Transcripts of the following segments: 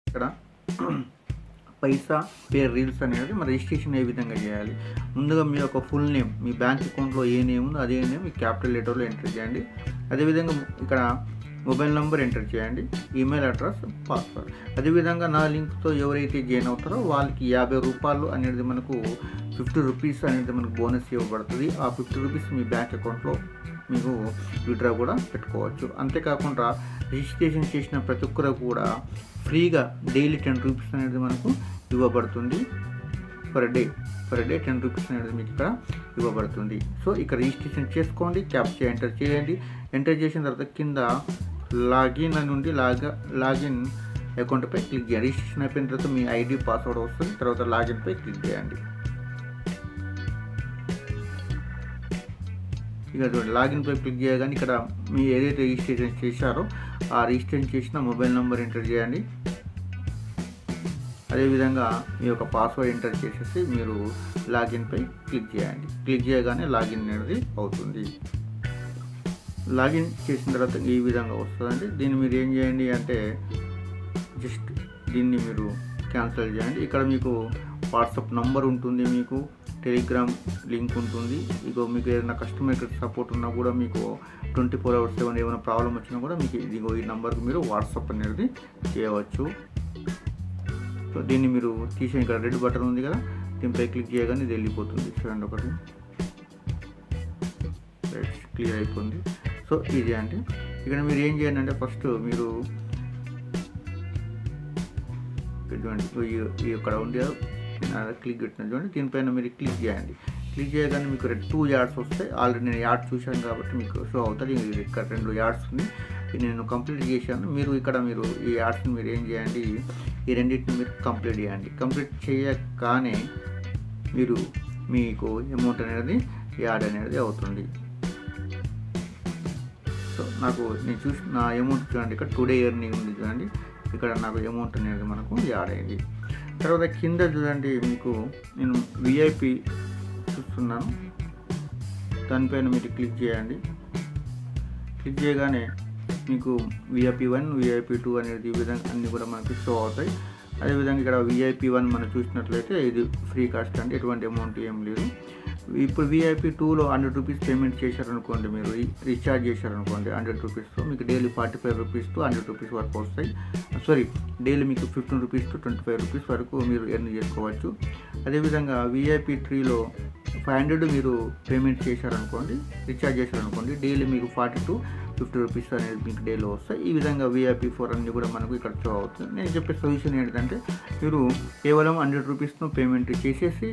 ఇక్కడ పైసా pay reels అనేది మన రిజిస్ట్రేషన్ ఏ విధంగా చేయాలి. ముందుగా మీ యొక్క ఫుల్ నేమ్, మీ బ్యాంక్ అకౌంట్లో ఏ నేమ్ ఉందో అదే నేమ్ మీ క్యాపిటల్ లెటర్లో ఎంటర్ చేయండి. అదేవిధంగా ఇక్కడ మొబైల్ నెంబర్ ఎంటర్ చేయండి, ఈమెయిల్ అడ్రస్, పాస్వర్డ్. అదేవిధంగా నా లింక్తో ఎవరైతే జాయిన్ అవుతారో వాళ్ళకి 50 రూపాయలు అనేది మనకు 50 రూపీస్ అనేది మనకు బోనస్ ఇవ్వబడుతుంది. ఆ 50 రూపీస్ మీ బ్యాంక్ అకౌంట్లో మీకు విత్డ్రా కూడా పెట్టుకోవచ్చు. అంతేకాకుండా రిజిస్ట్రేషన్ చేసిన ప్రతి ఒక్కరు కూడా ఫ్రీగా డైలీ 10 రూపీస్ అనేది మనకు ఇవ్వబడుతుంది. పర్ డే 10 రూపీస్ అనేది మీకు ఇక్కడ ఇవ్వబడుతుంది. సో ఇక్కడ రిజిస్ట్రేషన్ చేసుకోండి, క్యాప్చా ఎంటర్ చేయండి. ఎంటర్ చేసిన తర్వాత కింద లాగిన్ నుండి లాగిన్ అకౌంట్పై క్లిక్ చేయండి. రిజిస్ట్రేషన్ అయిపోయిన తర్వాత మీ ఐడి పాస్వర్డ్ వస్తుంది. తర్వాత లాగిన్పై క్లిక్ చేయండి. ఇక చూడండి, లాగిన్పై క్లిక్ చేయగానే ఇక్కడ మీ ఏదైతే రిజిస్ట్రేషన్ చేశారో ఆ రిజిస్ట్రేషన్ చేసిన మొబైల్ నెంబర్ ఎంటర్ చేయండి. అదేవిధంగా మీ యొక్క పాస్వర్డ్ ఎంటర్ చేసేసి మీరు లాగిన్పై క్లిక్ చేయండి. క్లిక్ చేయగానే లాగిన్ అనేది అవుతుంది. లాగిన్ చేసిన తర్వాత ఈ విధంగా వస్తుందండి. దీన్ని మీరు ఏం చేయండి అంటే జస్ట్ దీన్ని మీరు క్యాన్సిల్ చేయండి. ఇక్కడ మీకు వాట్సాప్ నంబర్ ఉంటుంది, మీకు టెలిగ్రామ్ లింక్ ఉంటుంది. ఇక మీకు ఏదైనా కస్టమర్ సపోర్ట్ ఉన్నా కూడా మీకు 24/7 ఏమైనా ప్రాబ్లం వచ్చినా కూడా మీకు ఇదిగో ఈ నెంబర్కి మీరు వాట్సాప్ అనేది చేయవచ్చు. సో దీన్ని మీరు తీసే ఇక్కడ రెడ్ బటన్ ఉంది కదా, దీనిపై క్లిక్ చేయగానే ఇది వెళ్ళిపోతుంది. చూడండి, ఒకటి క్లియర్ అయిపోయింది. సో ఇది అంటే ఇక్కడ మీరు ఏం చేయండి అంటే ఫస్ట్ మీరు ఇక్కడ ఉంది క్లిక్ పెట్టిన చూడండి, దీనిపైన మీరు క్లిక్ చేయండి. క్లిక్ చేయగానే మీకు 2 యాడ్స్ వస్తాయి. ఆల్రెడీ నేను యాడ్ చూశాను కాబట్టి మీకు షో అవుతుంది. ఇక్కడ 2 యాడ్స్ ఉంది, నేను కంప్లీట్ చేశాను. మీరు ఈ యాడ్స్ని మీరు ఏం చేయండి, ఈ రెండింటిని మీరు కంప్లీట్ చేయండి. కంప్లీట్ చేయగానే మీకు అమౌంట్ అనేది యాడ్ అనేది అవుతుంది. సో నేను చూసి నా అమౌంట్ చూడండి, ఇక్కడ టుడే ఎర్నింగ్ ఉంది చూడండి, ఇక్కడ నాకు అమౌంట్ అనేది మనకు యాడ్ అయింది. తర్వాత కింద చూడండి, మీకు నేను విఐపి చూస్తున్నాను, దానిపైన మీరు క్లిక్ చేయండి. క్లిక్ చేయగానే మీకు విఐపి 1, విఐపి 2 అనేది ఈ విధంగా అన్నీ కూడా మనకి షో అవుతాయి. అదేవిధంగా ఇక్కడ విఐపి 1 మనం చూసినట్లయితే ఇది ఫ్రీ కాస్ట్ అండి, ఎటువంటి అమౌంట్ ఏం లేదు. ఇప్పుడు విఐపి 2లో 100 రూపీస్ పేమెంట్ చేశారనుకోండి, మీరు రీఛార్జ్ చేశారనుకోండి 100 రూపీస్తో మీకు డైలీ 45 రూపీస్ టు 100 రూపీస్ వరకు వస్తాయి. డైలీ మీకు 15 రూపీస్ టు 25 రూపీస్ వరకు మీరు ఎర్న్ చేసుకోవచ్చు. అదేవిధంగా విఐపి 3లో 500 మీరు పేమెంట్ చేశారనుకోండి, రీఛార్జ్ చేశారనుకోండి, డైలీ మీకు 40 టు 50 రూపీస్ అనేది మీకు డైలీ వస్తాయి. ఈ విధంగా విఐపి 4 అన్నీ కూడా మనకు ఇక్కడ షో అవుతుంది. నేను చెప్పే సొల్యూషన్ ఏంటంటే మీరు కేవలం 100 రూపీస్ను పేమెంట్ చేస్తే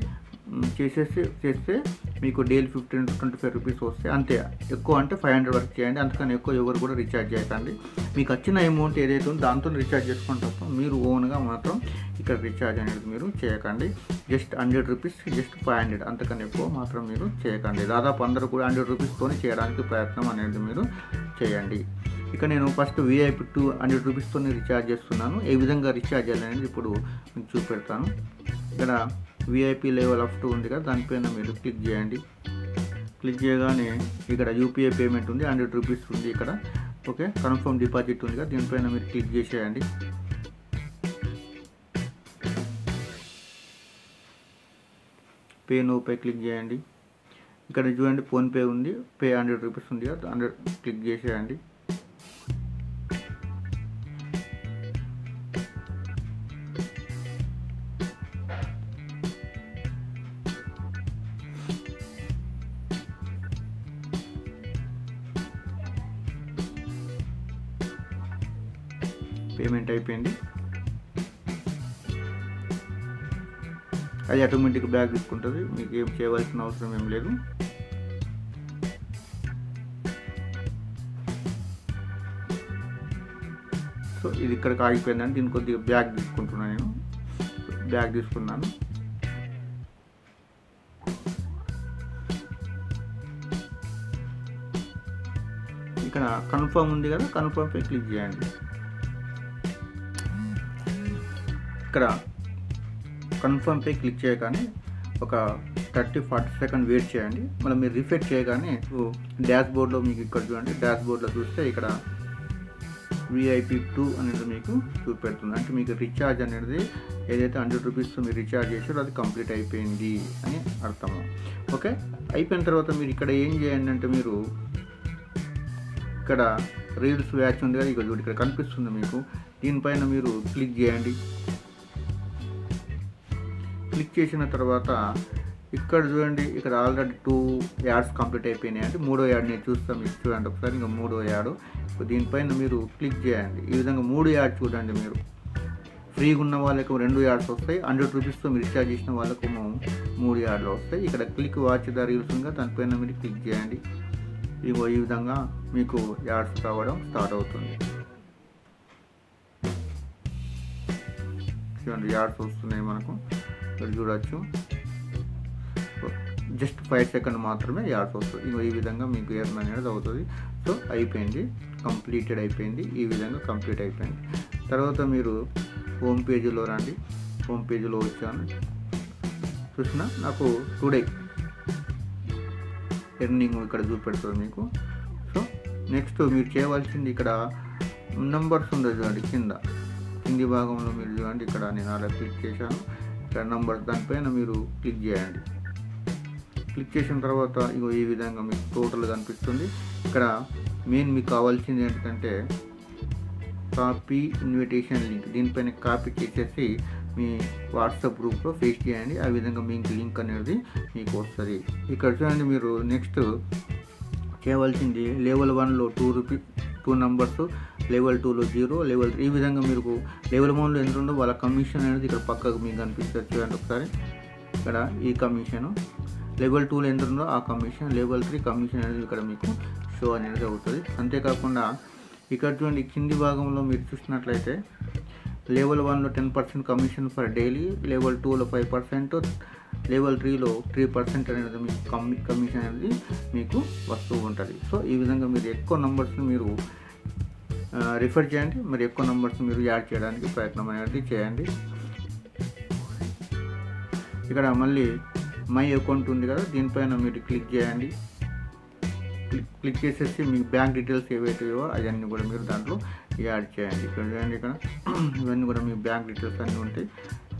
మీకు డైలీ 15 to 25 రూపీస్ వస్తాయి. అంతే, ఎక్కువ అంటే 500 వరకు చేయండి. అంతకని ఎక్కువ ఎవరు కూడా రీఛార్జ్ చేయకండి. మీకు వచ్చిన అమౌంట్ ఏదైతే ఉందో దాంతో రీఛార్జ్ చేసుకుంటే మీరు ఓన్గా మాత్రం ఇక్కడ రీఛార్జ్ అనేది మీరు చేయకండి. జస్ట్ 100 రూపీస్, జస్ట్ 500, అంతకని ఎక్కువ మాత్రం మీరు చేయకండి. దాదాపు అందరూ కూడా 100 రూపీస్తోనే చేయడానికి ప్రయత్నం అనేది మీరు చేయండి. ఇక నేను ఫస్ట్ విఐపి 2 100 రూపీస్తోనే రీఛార్జ్ చేస్తున్నాను. ఏ విధంగా రీఛార్జ్ చేయాలనేది ఇప్పుడు మీకు చూపెడతాను. ఇక్కడ విఐపి లెవెల్ అప్ 2 ఉంది కదా, దానిపైన మీరు క్లిక్ చేయండి. క్లిక్ చేయగానే ఇక్కడ యూపీఐ పేమెంట్ ఉంది, 100 రూపీస్ ఉంది ఇక్కడ. ఓకే, కన్ఫర్మ్ డిపాజిట్ ఉంది కదా, దీనిపైన మీరు క్లిక్ చేసేయండి. పే నోపై క్లిక్ చేయండి. ఇక్కడ చూడండి ఫోన్పే ఉంది, పే 100 రూపీస్ ఉంది కదా, 100 క్లిక్ చేసేయండి. పేమెంట్ అయిపోయింది. అది ఆటోమేటిక్ బ్యాక్ తీసుకుంటుంది, మీకు ఏం చేయవలసిన అవసరం ఏం లేదు. సో ఇది ఇక్కడికి ఆగిపోయిందండి. దీన్ని కొద్దిగా బ్యాక్ తీసుకుంటున్నాను, నేను బ్యాక్ తీసుకున్నాను. ఇక్కడ కన్ఫర్మ్ ఉంది కదా, కన్ఫర్మ్పై క్లిక్ చేయండి. ఇక్కడ కన్ఫర్మ్పై క్లిక్ చేయగానే ఒక 30-40 సెకండ్ వెయిట్ చేయండి. మళ్ళీ మీరు రిఫ్రెష్ చేయగానే డాష్ బోర్డ్లో మీకు ఇక్కడ చూడండి, డాష్ బోర్డ్లో చూస్తే ఇక్కడ విఐపి 2 అనేది మీకు చూపెడుతుంది. అంటే మీకు రీఛార్జ్ అనేది ఏదైతే 100 రూపీస్తో మీరు రీఛార్జ్ చేశారో అది కంప్లీట్ అయిపోయింది అని అర్థము. ఓకే, అయిపోయిన తర్వాత మీరు ఇక్కడ ఏం చేయండి అంటే మీరు ఇక్కడ రీల్స్ వ్యాచ్ ఉంది కదా, ఇక ఇక్కడ కనిపిస్తుంది మీకు. దీనిపైన మీరు క్లిక్ చేయండి. క్లిక్ చేసిన తర్వాత ఇక్కడ చూడండి, ఇక్కడ ఆల్రెడీ 2 యాడ్స్ కంప్లీట్ అయిపోయినాయి. అంటే 3వ యాడ్ నేను చూస్తాను, మీకు చూడండి ఒకసారి. ఇంకా 3వ యాడ్ దీనిపైన మీరు క్లిక్ చేయండి. ఈ విధంగా 3 యాడ్ చూడండి. మీరు ఫ్రీగా ఉన్న వాళ్ళకు 2 యాడ్స్ వస్తాయి, 100 రూపీస్తో మీరు రీఛార్జ్ చేసిన వాళ్ళకు 3 యాడ్లు వస్తాయి. ఇక్కడ క్లిక్ వాచ్ ద రీల్స్ ఉందిగా, దానిపైన మీరు క్లిక్ చేయండి. ఇగో ఈ విధంగా మీకు యాడ్స్ రావడం స్టార్ట్ అవుతుంది. చూడండి యాడ్స్ వస్తున్నాయి మనకు, ఇక్కడ చూడొచ్చు. జస్ట్ 5 సెకండ్ మాత్రమే యాడ్స్ వస్తుంది. ఇంకో ఈ విధంగా మీకు ఎర్న్ అనేది అవుతుంది. సో అయిపోయింది, కంప్లీటెడ్ అయిపోయింది. ఈ విధంగా కంప్లీట్ అయిపోయింది. తర్వాత మీరు హోమ్ పేజీలో రండి. హోమ్ పేజీలో వచ్చాను, చూసినా నాకు టుడే ఎర్నింగ్ ఇక్కడ చూపెడుతుంది మీకు. సో నెక్స్ట్ మీరు చేయవలసింది, ఇక్కడ నంబర్స్ ఉండదు చూడండి, కింది భాగంలో మీరు చూడండి. ఇక్కడ నేను అలా క్లిక్ చేశాను. ఇక్కడ నంబర్ దానిపైన మీరు క్లిక్ చేయండి. క్లిక్ చేసిన తర్వాత ఇగో ఈ విధంగా మీకు టోటల్ కనిపిస్తుంది. ఇక్కడ మెయిన్ మీకు కావాల్సింది ఏంటంటే కాపీ ఇన్విటేషన్ లింక్. దీనిపైన కాపీ చేసేసి మీ వాట్సాప్ గ్రూప్లో పేస్ట్ చేయండి. ఆ విధంగా మీకు లింక్ అనేది మీకు వస్తుంది. ఇక్కడ చూడండి, మీరు నెక్స్ట్ చేయవలసింది లెవెల్ 1లో 2 నంబర్స్, లెవెల్ 2లో 0, లెవెల్ 3. ఈ విధంగా మీరు లెవెల్ 1లో ఎంత ఉందో వాళ్ళ కమిషన్ అనేది ఇక్కడ పక్కకు మీకు కనిపిస్తుంది. చూడండి ఒకసారి, ఇక్కడ ఈ కమిషను లెవెల్ 2లో ఎంత ఉందో ఆ కమిషన్, లెవెల్ 3 కమిషన్ అనేది ఇక్కడ మీకు షో అనేది అవుతుంది. అంతేకాకుండా ఇక్కడ చూడండి కింది భాగంలో మీరు చూసినట్లయితే లెవెల్ 1లో 10% కమిషన్ ఫర్ డైలీ, లెవెల్ 2లో 5%, లెవెల్ 3లో 3% అనేది మీకు కమిషన్ అనేది మీకు వస్తూ ఉంటుంది. సో ఈ విధంగా మీరు ఎక్కువ నంబర్స్ని మీరు రిఫర్ చేయండి, మరి ఎక్కువ నంబర్స్ని మీరు యాడ్ చేయడానికి ప్రయత్నం అనేది చేయండి. ఇక్కడ మళ్ళీ మై అకౌంట్ ఉంది కదా, దీనిపైన మీరు క్లిక్ చేయండి. క్లిక్ చేసేసి మీ బ్యాంక్ డీటెయిల్స్ ఏవైతాయో అవన్నీ కూడా మీరు దాంట్లో యాడ్ చేయండి. ఇక్కడ చూడండి, ఇక్కడ ఇవన్నీ కూడా మీ బ్యాంక్ డీటెయిల్స్ అన్నీ ఉంటాయి.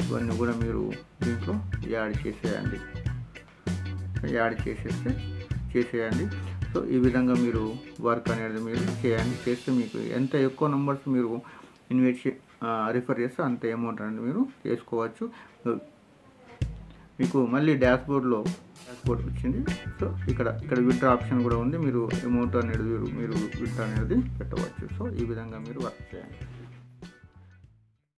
ఇవన్నీ కూడా మీరు దీంట్లో యాడ్ చేసేయండి. సో ఈ విధంగా మీరు వర్క్ అనేది మీరు చేస్తే మీకు ఎంత ఎక్కువ నెంబర్స్ మీరు రిఫర్ చేస్తే అంత అమౌంట్ అనేది మీరు చేసుకోవచ్చు. మీకు మళ్ళీ డాష్బోర్డ్ వచ్చింది. సో ఇక్కడ విత్డ్రా ఆప్షన్ కూడా ఉంది. మీరు అమౌంట్ అనేది మీరు విత్డ్రా అనేది పెట్టవచ్చు. సో ఈ విధంగా మీరు వర్క్ చేయండి.